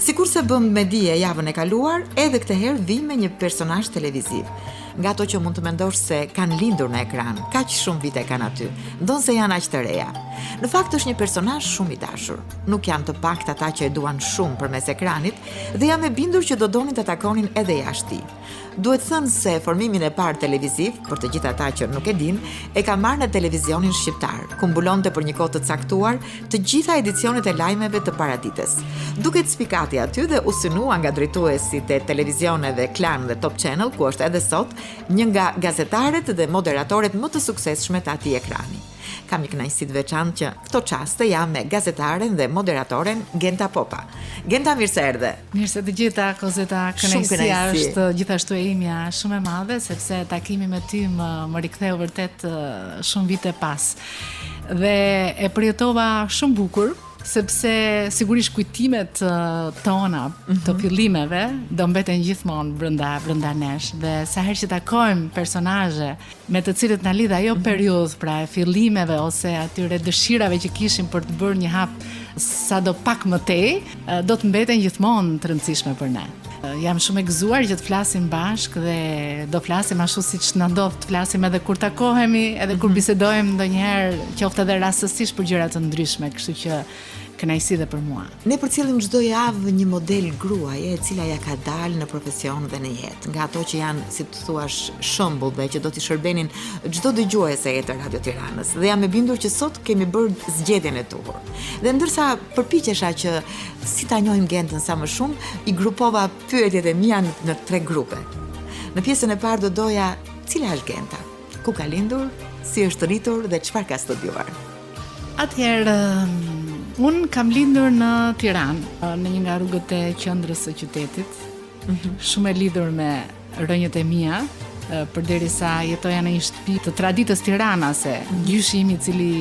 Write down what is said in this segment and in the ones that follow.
Sikur se bëm me dije javën e kaluar, edhe këtë herë vi me një personazh televiziv. Nga ato që mund të mendosh se kanë lindur në ekran, kaq shumë vite kanë aty, ndonë se janë aq të reja. Në fakt është një personazh shumë i dashur. Nuk janë të paktë ata që e duan shumë përmes ekranit dhe jam e bindur që do donin të takonin edhe jashtë tij. Duhet thënë se formimin e parë televiziv, për të gjithë ata që nuk e din, e ka marrë në televizionin shqiptar, ku mbulonte për një kohë të caktuar të gjitha edicionet e lajmeve të paradites. Duket spikati aty dhe u synua nga drejtuesit e televizioneve Klan dhe Top Channel, ku është edhe sot një nga gazetarët dhe moderatorët më të suksesshme të atij ekrani. Kam një kënaqësi të veçantë që këto çaste jam me gazetaren dhe moderatoren Genta Popa. Genta, mirë se erdhe. Mirë se të gjitha, Kozeta, kënaqësia është gjithashtu e imja shumë e madhe, sepse takimi me ty më riktheu vërtet shumë vite pas. Dhe e përjetova shumë bukur, sepse sigurisht kujtimet tona të fillimeve do mbeten gjithmonë brenda nesh dhe sa herë që takojmë personazhe me të cilët na lidh ajo periudhë, pra e fillimeve ose atyre dëshirave që kishim për të bërë një hap sado pak më tej, do të mbeten gjithmonë të rëndësishme për ne. Jam shumë e gëzuar që të flasim bashkë dhe do flasim ashtu siç na ndodh të flasim edhe kur takohemi, edhe kur bisedojmë ndonjëherë, qoftë edhe rastësisht për gjëra të ndryshme, kështu që kënaqësi dhe për mua. Ne përcjellim çdo javë një model gruaje e cila ja ka dalë në profesion dhe në jetë, nga ato që janë, si të thuash, shembull dhe që do t'i shërbenin çdo dëgjuese e Radio Tiranës. Dhe jam e bindur që sot kemi bërë zgjedhjen e duhur. Dhe ndërsa përpiqesha që si ta njohim Gentën sa më shumë, i grupova pyetjet e mia në 3 grupe. Në pjesën e parë do doja cila është Genta, ku ka lindur, si është rritur dhe çfarë ka studiuar. Atëherë unë kam lindur në Tiranë, në një nga rrugët e qendrës së qytetit, shumë e lidhur me rrënjët e mia, përderisa jetoja në një shtëpi të traditës tiranase, gjyshi im i cili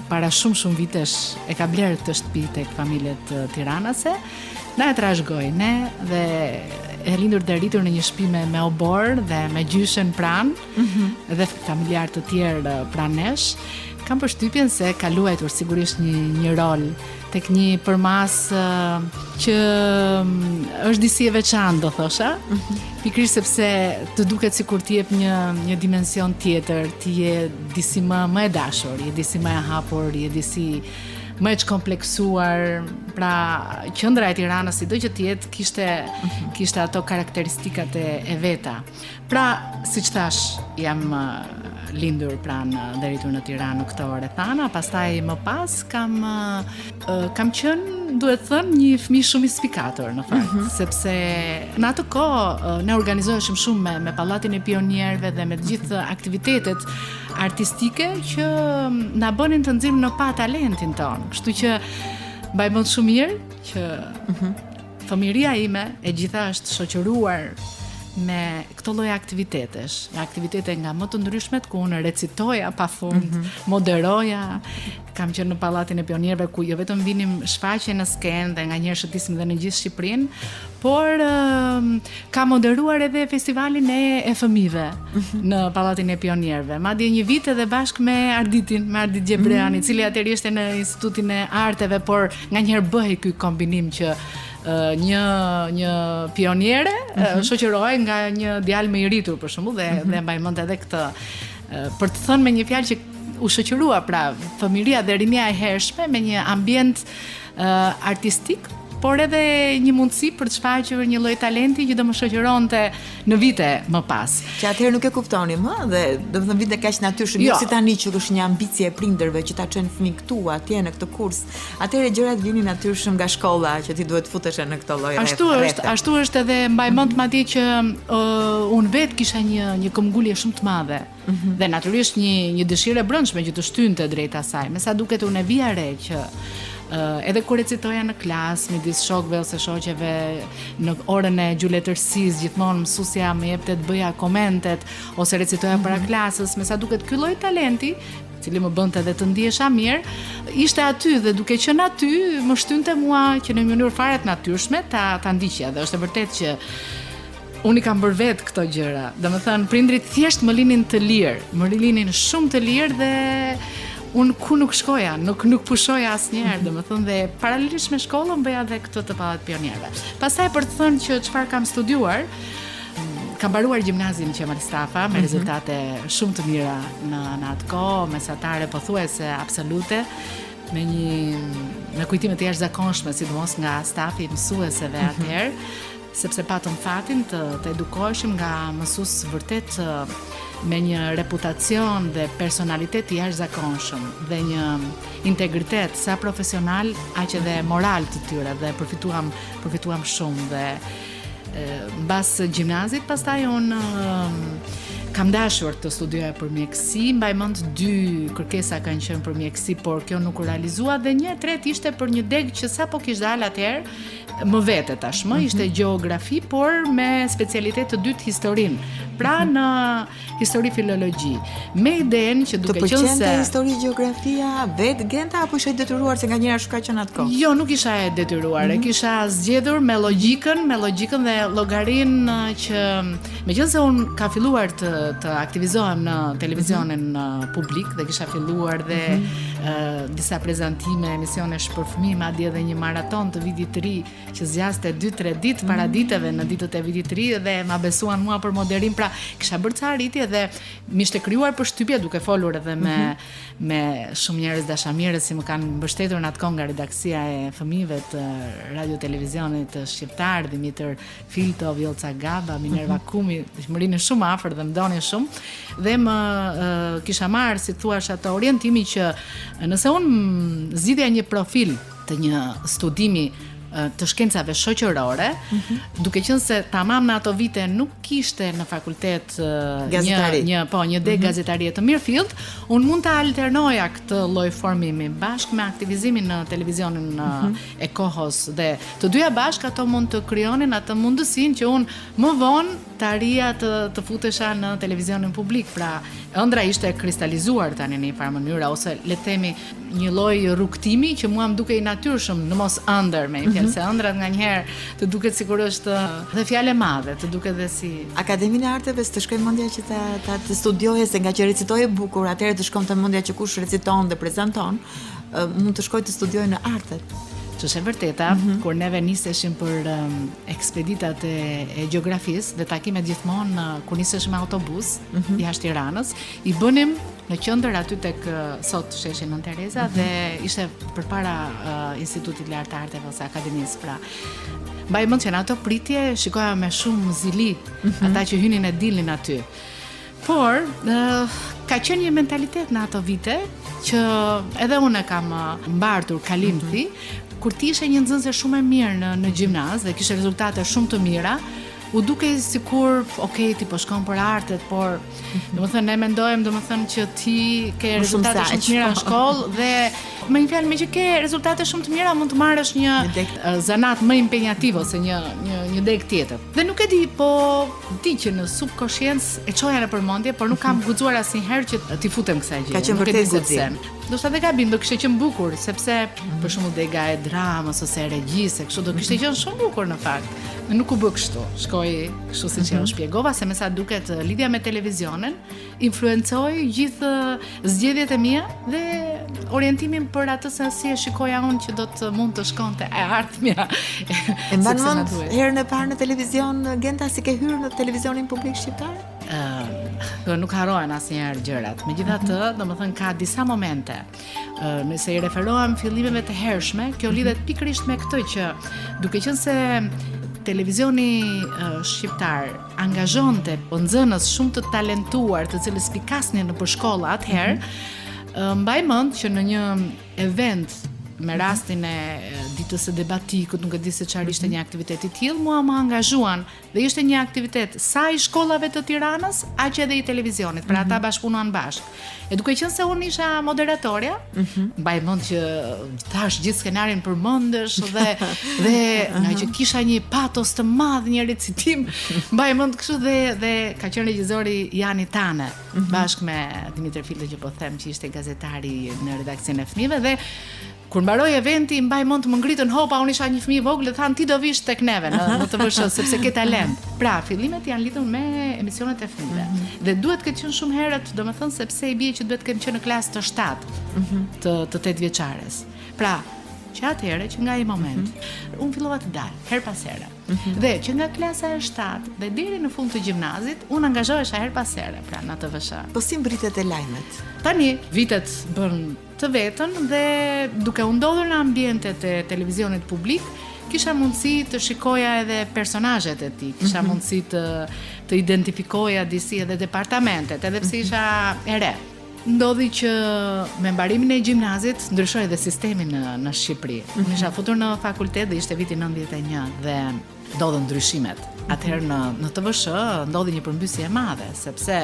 para shumë vitesh e ka blerë këtë shtëpi tek familjet tiranase, na e trashëgoi ne dhe e lindur dhe rritur në një shtëpi me obor dhe me gjyshen pranë dhe familjar të tjerë pranë nesh. Kam përshtypjen se ka luajtur sigurisht një rol tek një përmas që është disi e veçantë, do thosha, pikërisht sepse të duket sikur t'i jep një dimension tjetër, ti je disi më e dashur, je disi më e hapur, je disi më e kompleksuar. Pra qendra e Tiranës, sido që të jetë, kishte ato karakteristikat e veta. Pra, siç thash, jam lindur pranë dhe rritur në Tiranë këto rrethana, pastaj më pas kam qenë, duhet thënë, një fëmijë shumë i spikatur në fakt, sepse në atë kohë ne organizoheshim shumë me pallatin e pionierëve dhe me të gjithë aktivitetet artistike që na bënin të nxjerrim në pa talentin ton. Kështu që mbaj mend shumë mirë që fëmijëria ime e gjitha është shoqëruar me këto lloj aktivitetesh, aktivitete nga më të ndryshmet ku unë recitoja pafund, moderoja, kam qenë në pallatin e pionierëve ku jo vetëm vinim shfaqje në skenë dhe nganjëherë shëtisim edhe në gjithë Shqipërinë, por ka moderuar edhe festivalin e fëmijëve në pallatin e pionierëve. Madje një vit edhe bashkë me Ardit Gjebreani, i cili atëherë ishte në Institutin e Arteve, por nganjëherë bëhej ky kombinim që një pioniere shoqërohej nga një djalë më i rritur për shembull dhe mbaj mend edhe këtë për të thënë me një fjalë që u shoqërua pra fëmijëria dhe rinia e hershme me një ambient artistik, por edhe një mundësi për të shfaqur një lloj talenti që do më shoqëronte në vite më pas. Që atëherë nuk e kuptonim, dhe do të thënë vite kaq natyrshëm, jo si tani që është një ambicie e prindërve që ta çojnë fëmijë këtu atje në këtë kurs. Atëherë gjërat vinin natyrshëm nga shkolla që ti duhet futesh në këtë lloj rrethë. Ashtu është edhe mbaj mend madje që unë vet kisha një këmbgulje shumë të madhe. Dhe natyrisht një dëshirë e brendshme që të shtynte drejt asaj. Me sa duket unë e vija re që edhe kur recitoja në klasë midis shokëve ose shoqeve në orën e gjuletërsisë, gjithmonë mësuesja më jepte të bëja komentet ose recitoja para klasës, me sa duket ky lloj talenti, i cili më bënte edhe të ndihesha mirë, ishte aty dhe duke qenë aty më shtynte mua që në mënyrë fare të natyrshme ta ndiqja dhe është e vërtetë që unë i kam bërë vetë këto gjëra. Domethënë prindrit thjesht më linin të lirë, më linin shumë të lirë dhe unë ku nuk shkoja, nuk pushoja asnjëherë, domethënë dhe paralelisht me shkollën bëja edhe këtë të pallat pionierëve. Pastaj për të thënë që çfarë kam studiuar, kam mbaruar gjimnazin Qemal Stafa me rezultate shumë të mira në atë kohë, mesatare pothuajse absolute, me kujtime të jashtëzakonshme, sidomos nga stafi mësueseve atëherë, sepse patëm fatin të edukoheshim nga mësues vërtet me një reputacion dhe personalitet të jashtëzakonshëm dhe një integritet sa profesional aq edhe moral të tyre dhe përfituam shumë dhe mbas gjimnazit pastaj unë kam dashur të studioja për mjekësi, mbaj mend 2 kërkesa kanë qenë për mjekësi, por kjo nuk u realizua dhe një tret ishte për një deg që sapo kishte dalë atëherë më vete tashmë, ishte gjeografi, por me specialitet të dytë historinë. Pra në histori filologji. Me idenë që duke qenë se... Të pëlqente histori gjeografia vetë Genta apo ishe detyruar se nganjëherë shka qenë atë kohë? Jo, nuk isha e detyruar, kisha zgjedhur me logjikën dhe llogarinë që meqense unë ka filluar të aktivizohem në televizionin publik dhe kisha filluar dhe disa prezantime, emisionesh për fëmijë, madje edhe një maraton të vitit të ri që zgjaste 2-3 ditë para ditëve në ditët e vitit të ri dhe ma besuan mua për moderim, pra kisha bërë ca arritje dhe m'ishte krijuar përshtypje duke folur edhe me shumë njerëz dashamirës si më kanë mbështetur në atë kohë nga redaksia e fëmijëve të radio televizionit shqiptar, Dimitër Filto, Vjollca Gaba, Minerva Kumi, më rinë shumë afër dhe më donin shumë dhe më kisha marrë, si thuash, ato orientimi që nëse unë zgjidhja një profil të një studimi të shkencave shoqërore, duke qenë se tamam në ato vite nuk kishte në fakultet një deg gazetarie të mirëfillt, unë mund të alternoja këtë lloj formimi bashkë me aktivizimin në televizionin e kohës dhe të dyja bashkë ato mund të krijonin atë mundësinë që unë më vonë të arria të futesha në televizionin publik, pra ëndra ishte kristalizuar tani në një farë mënyrë, ose le të themi një lloj rrugtimi që mua më duke i natyrshëm, në mos ëndër me fjalë se ëndrat nganjëherë të duket sikur është dhe fjalë e madhe, të duket dhe si Akademinë e Arteve të shkoj mendja që ta të studioje se nga që recitoje bukur, atëherë të shkonte mendja që kush reciton dhe prezanton, mund të shkoj të studiojë në artet. Që është e vërteta, kur neve niseshim për ekspeditat e gjeografisë dhe takimet gjithmonë kur niseshim me autobus jashtë Tiranës, i bënim në qendër aty tek sot sheshi Nën Tereza dhe ishte përpara Institutit Lart të Arteve ose Akademisë, pra mbaj mend që në ato pritje shikoja me shumë zili ata që hynin e dilnin aty. Por ka qenë një mentalitet në ato vite që edhe unë kam mbartur kalimthi, kur ti ishe një nxënëse shumë e mirë në gjimnaz dhe kishe rezultate shumë të mira, u duke sikur, ti po shkon për artet, por domethënë ne mendojmë domethënë që ti ke rezultate shumë të mira në shkollë dhe me një fjalë, me që ke rezultate shumë të mira, mund të marrësh një zanat më impenjativ ose një deg tjetër. Dhe nuk e di, po di që në subkonsciencë e çoja në përmendje, por nuk kam guxuar asnjëherë që ti futem kësaj gjë. Ka qenë vërtet guxim. Do shta dhe gabim, do kishte qenë bukur, sepse për shembull dega e dramës ose e regjisë, kështu do kishte qenë shumë bukur në fakt. Dhe nuk u bë kështu. Shkoi kështu siç e shpjegova, se me sa duket lidhja me televizionin influencoi gjithë zgjedhjet e mia dhe orientimin për atë se si e shikoja unë që do të mund të shkonte e ardhmja. E mban mend herën e parë në televizion, Genta, si ke hyrë në televizionin publik shqiptar? Nuk harrohen asnjëherë gjërat. Megjithatë, domethënë ka disa momente. Nëse i referohem fillimeve të hershme, kjo lidhet pikërisht me këtë që duke qenë se televizioni shqiptar angazhonte nxënës shumë të talentuar, të cilës pikasnin në shkolla atëherë, mbaj mend që në një event me rastin e ditës së debatikut, nuk e di se çfarë ishte një aktivitet i tillë, mua më angazhuan dhe ishte një aktivitet sa i shkollave të Tiranës, aq edhe i televizionit, pra ata bashkëpunuan bashkë. E duke qenë se unë isha moderatorja, mbaj mend që thash gjithë skenarin përmendesh dhe nga që kisha një patos të madh, një recitim, mbaj mend kështu dhe ka qenë regjizori Jani Tane, bashkë me Dimitër Filto që po them që ishte gazetari në redaksionin e fëmijëve dhe Kur mbaroi eventi, mbaj mend të më ngritën hopa, unë isha një fëmijë i vogël dhe thanë ti do vish tek neve në TVSH sepse ke talent. Pra, fillimet janë lidhur me emisionet e fëmijëve. Dhe duhet këtë qenë shumë herët, domethënë sepse i bie që duhet kemi qenë në klasë të 7 të 8 vjeçares. Pra, që atëherë që nga ai moment unë fillova të dal her pas here. Dhe që nga klasa e 7 dhe deri në fund të gjimnazit unë angazhohesha her pas here pra në TVSH. Po si mbritet e lajmet? Tani vitet bën të vetën dhe duke u ndodhur në ambientet e televizionit publik, kisha mundësi të shikoja edhe personazhet e tij, kisha mundësi të identifikoja disi edhe departamentet, edhe pse isha e re. Ndodhi që me mbarimin e gjimnazit ndryshoi dhe sistemi në Shqipëri. Unë isha futur në fakultet dhe ishte viti 91 dhe ndodhen ndryshimet. Atëherë në TVSH ndodhi një përmbysje e madhe, sepse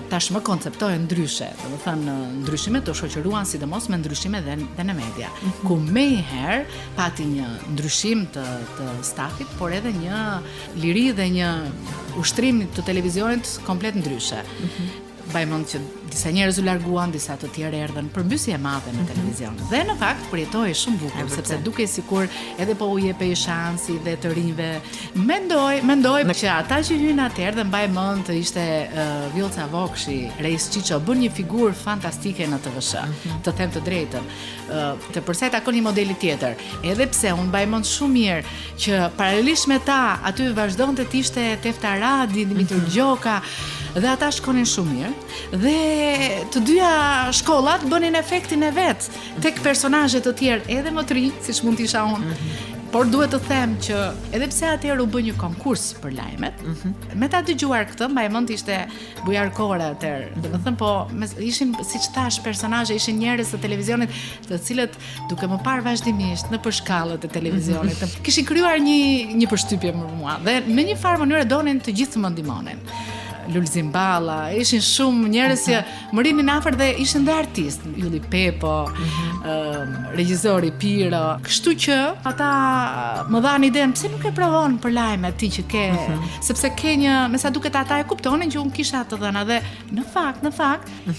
tashmë konceptohen ndryshe. Domethënë ndryshimet u shoqëruan sidomos me ndryshime dhe në media. Ku më herë pati një ndryshim të stafit, por edhe një liri dhe një ushtrim të televizionit komplet ndryshe. Mbaj mend që disa njerëz u larguan, disa të tjerë erdhën, përmbysje e madhe në televizion. Dhe në fakt përjetoi shumë bukur, sepse dukej sikur edhe po u jepej shansi dhe të rinjve. Mendoj që ata që hyn atëherë dhe mbaj mend ishte Vjoca Vokshi, Reis Çiço, bën një figurë fantastike në TVSH, të them të drejtën. Të përsa i takon një modeli tjetër. Edhe pse unë mbaj mend shumë mirë që paralelisht me ta aty vazhdonte të ishte Tefta Radi, Dimitër Gjoka, dhe ata shkonin shumë mirë dhe të dyja shkollat bënin efektin e vet tek personazhe të tjerë edhe më të rinj siç mund të isha unë. Por duhet të them që edhe pse atëherë u bë një konkurs për lajmet, me ta dëgjuar këtë, mbaj mend ishte bujarkore atëherë. Domethënë po ishin siç thash personazhe, ishin njerëz të televizionit të cilët duke më parë vazhdimisht në përshkallët e televizionit, kishin krijuar një përshtypje për mua dhe në një farë mënyrë donin të gjithë të më ndihmonin. Lulzim Balla, ishin shumë njerëz që më rinin afër dhe ishin dhe artistë, Ylli Pepo, regjizori Piro. Kështu që ata më dhanë idenë, pse nuk e provon për lajme ti që ke, sepse ke një, me sa duket ata e kuptonin që unë kisha të dhëna dhe në fakt,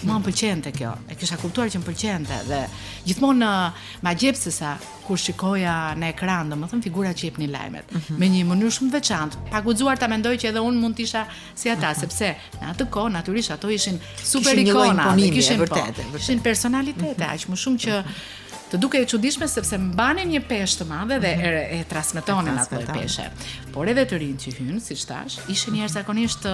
mua më pëlqente kjo. E kisha kuptuar që më pëlqente dhe gjithmonë ma gjepsesa kur shikoja në ekran, domethënë figura që jepnin lajmet, me një mënyrë shumë veçantë. Pa guxuar ta mendoj që edhe unë mund të isha si ata, sepse në atë kohë natyrisht ato ishin super ikona, kishin personalitete aq më shumë që të duke e çuditshme sepse mbanin një peshë të madhe dhe e transmetonin ato peshe. Por edhe të rinj që hyn, siç thash, ishin jashtëzakonisht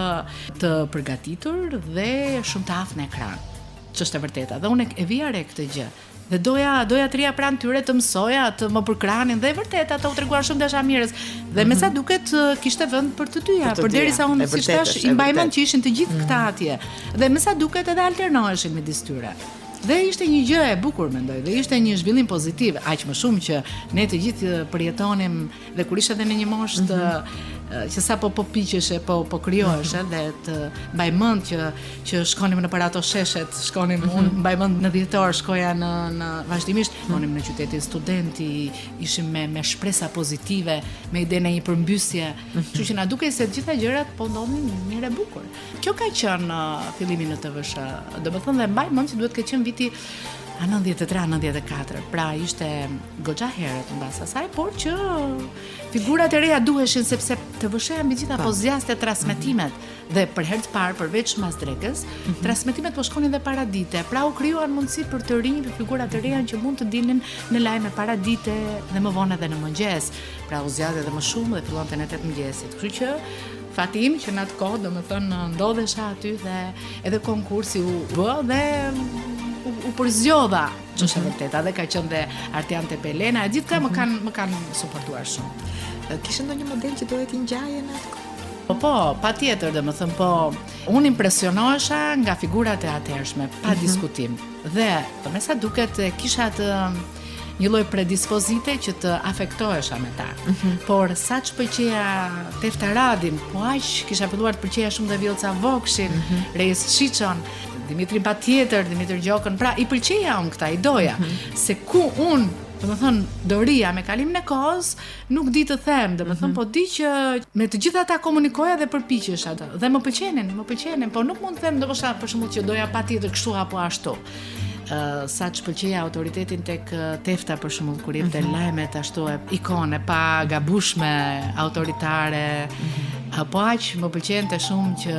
të përgatitur dhe shumë të aftë në ekran. Ç'është e vërteta. Dhe unë e vija re këtë gjë. Dhe doja të rija pranë tyre të mësoja, të më përkranin dhe e vërtet ata u treguan shumë dashamirës. Dhe me sa duket kishte vend për të dyja, përderisa unë siç thash i mbaj mend që ishin të gjithë këta atje. Dhe me sa duket edhe alternoheshin midis tyre. Dhe ishte një gjë e bukur mendoj, dhe ishte një zhvillim pozitiv, aq më shumë që ne të gjithë përjetonim dhe kur ishe edhe në një moshë që sapo po piqeshe, po krijoheshe dhe të mbaj mend që shkonim nëpër ato sheshet, unë mbaj mend në dhjetor shkoja në vazhdimisht, shkonim në qytetin Studenti, ishim me shpresa pozitive, me idenë e një përmbysje, kështu që na dukej se të gjitha gjërat po ndodhin mirë e bukur. Kjo ka qenë fillimi në TVSH. Domethënë dhe mbaj mend që duhet të ketë qenë viti 93-94, pra ishte goxha herët mbas asaj, por që figurat e reja duheshin sepse TVSH-ja mbi gjitha po zgjaste transmetimet dhe për herë të parë përveç Mas Drekës, transmetimet po shkonin dhe para dite, pra u krijuan mundësi për të rinj, për figurat e reja që mund të dilnin në lajme para dite dhe më vonë edhe në mëngjes, pra u zgjate edhe më shumë dhe fillonte në 8 mëngjesit. Kështu që fati im që në atë kohë domethënë ndodhesha aty dhe edhe konkursi u bë dhe u përzgjodha, që është e vërteta, dhe ka qenë dhe Artiante Pelena, e gjithka më kanë suportuar shumë. Kishte ndonjë model që dohet i ngjaje në atë kohë? Po, patjetër, domethënë po, unë impresionohesha nga figurat e atëhershme, pa diskutim. Dhe, me sa duket, kisha një lloj predispozite që të afektohesha me ta. Por sa që pëlqeja Tefta Radin, po aq kisha filluar të pëlqeja shumë dhe Vjoca Vokshin, Reis Çiçon, Dimitrin patjetër, Dimitër Gjokën, pra i pëlqeja unë këta, i doja. Se ku unë, domethënë doria me kalimin e kohës, nuk di të them, domethënë po di që me të gjitha ata komunikoja dhe përpiqesha atë. Dhe më pëlqenin, po nuk mund të them ndoshta për shembull që doja patjetër kështu apo ashtu. sa që pëlqeja autoritetin tek Tefta për shembull kur jepte lajmet ashtu ikone pa gabushme autoritare. Po aq më pëlqente shumë që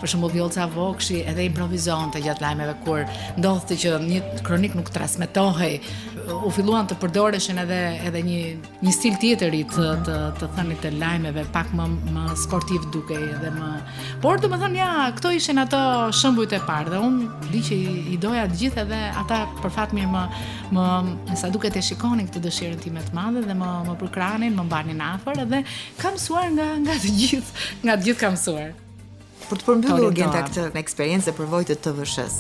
për shembull Vjollca Vokshi edhe improvizonte gjatë lajmeve kur ndodhte që një kronik nuk transmetohej, u filluan të përdoreshin edhe një stil tjetër i të thënit të lajmeve, pak më sportiv dukej edhe më. Por domethënë ja, këto ishin ato shembujt e parë dhe unë di që i doja të gjithë edhe ata për fat mirë më sa duket e shikonin këtë dëshirën time të madhe dhe më përkranin, më mbanin afër edhe kam mësuar nga të gjithë. Nga të gjithë kam mësuar. Për të përmbyllur Genta këtë eksperiencë e përvojë të TVSH-s,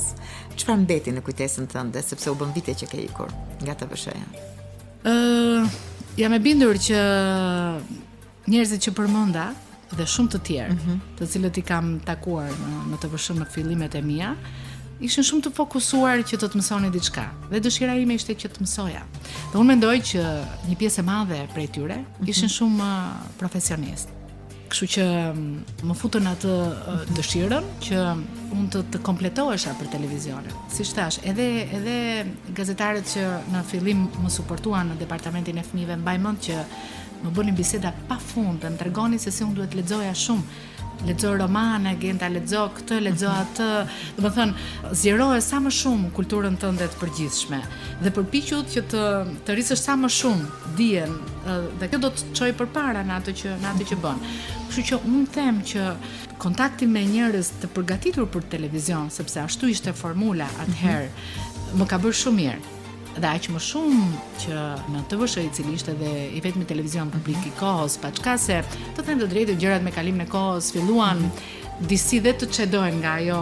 çfarë mbeti në kujtesën tënde sepse u bën vite që ke ikur nga TVSH-ja? Jam e bindur që njerëzit që përmenda dhe shumë të tjerë, të cilët i kam takuar në TVSH në fillimet e mia, ishin shumë të fokusuar që të mësoni diçka. Dhe dëshira ime ishte që të mësoja. Dhe unë mendoj që një pjesë e madhe prej tyre ishin shumë profesionistë. Kështu që më futën atë dëshirën që unë të kompletohesha për televizionin. Siç thash, edhe gazetarët që në fillim më suportuan në departamentin e fëmijëve, mbaj mend që më bënin biseda pafund, të më tregonin se si unë duhet lexoja shumë. Lexo romane, Genta lexo këtë, lexo atë, domethënë zgjeroje sa më shumë kulturën tënde të përgjithshme dhe përpiqu që të rrisësh sa më shumë dijen dhe kjo do të çojë përpara në atë që bën. Kështu që unë them që kontakti me njerëz të përgatitur për televizion, sepse ashtu ishte formula atëherë, më ka bërë shumë mirë. Dhe aq më shumë që në TVSH, i cili ishte edhe i vetmi televizion publik i kohës, paçka se të them të drejtë gjërat me kalimin e kohës filluan disi dhe të çedojnë nga ajo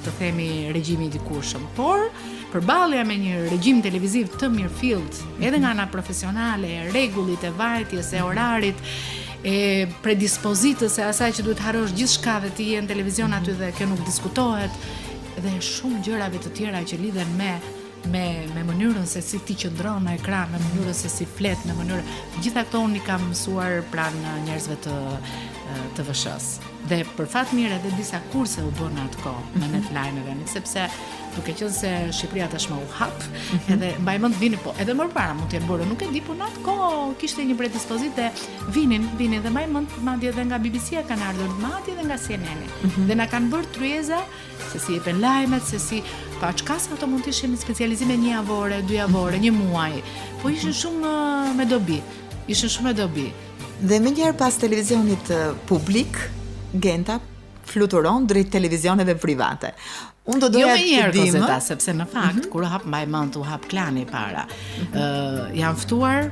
të themi regjimi i dikurshëm. Por përballja me një regjim televiziv të mirëfillt, edhe nga ana profesionale, e rregullit, e vajtjes, e orarit, e predispozitës e asaj që duhet harrosh gjithçka dhe ti je në televizion aty dhe kjo nuk diskutohet, dhe shumë gjërave të tjera që lidhen me mënyrën se si ti qëndron në ekran, në mënyrën se si flet, në mënyrën. Gjitha këto unë i kam mësuar pranë njerëzve të TVSH-s. Dhe për fat mirë edhe disa kurse u bën atë kohë me net lajmeve, sepse duke qenë se Shqipëria tashmë u hap, edhe mbaj mend vini po, edhe më parë mund të jenë bërë, nuk e di, po në atë kohë kishte një predispozitë, vinin dhe mbaj mend madje edhe nga BBC-a kanë ardhur, madje edhe nga CNN-i. Dhe na kanë bërë tryeza se si jepen lajmet, se si pa çka sa ato mund të ishin specializime 1 javore, 2 javore, 1 muaj, po ishin shumë me dobi. Dhe më njëherë pas televizionit publik, Genta fluturon drejt televizioneve private. Unë do doja të dim, sepse në fakt kur u hap mbaj mend u hap Klani para. Janë ftuar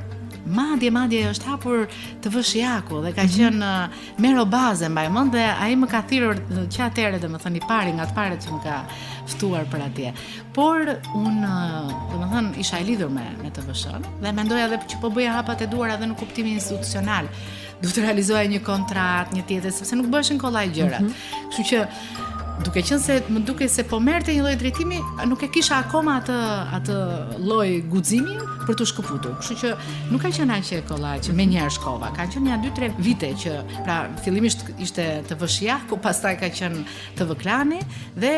madje është hapur TVSH-jaku dhe ka qenë Mero Baze mbaj mend dhe ai më ka thirrur që atëherë domethënë i pari nga të parët që më ka ftuar për atje. Por unë domethënë isha e lidhur me TVSH-n dhe mendoja edhe që po bëja hapat e duara edhe në kuptimin institucional. Duhet të realizoja një kontratë, një tjetër, sepse nuk bëshin kollaj gjërat. Kështu që duke qenë se më duke se po merrte një lloj drejtimi, nuk e kisha akoma atë lloj guximi për të shkëputur. Kështu që nuk ka qenë aq e kollaj që menjëherë shkova. Ka qenë 2-3 vite që pra fillimisht ishte TVSH-jaku, pastaj ka qenë TV Klani dhe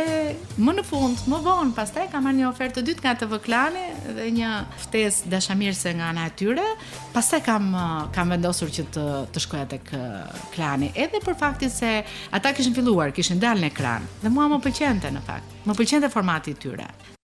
më në fund, më vonë, pastaj kam marrë një ofertë të dytë nga TV Klani dhe një ftesë dashamirëse nga ana e tyre. Pastaj kam vendosur që të shkoja tek Klani, edhe për faktin se ata kishin filluar, kishin dalë në ekran. Dhe mua më pëlqente në fakt. Më pëlqente formati i tyre.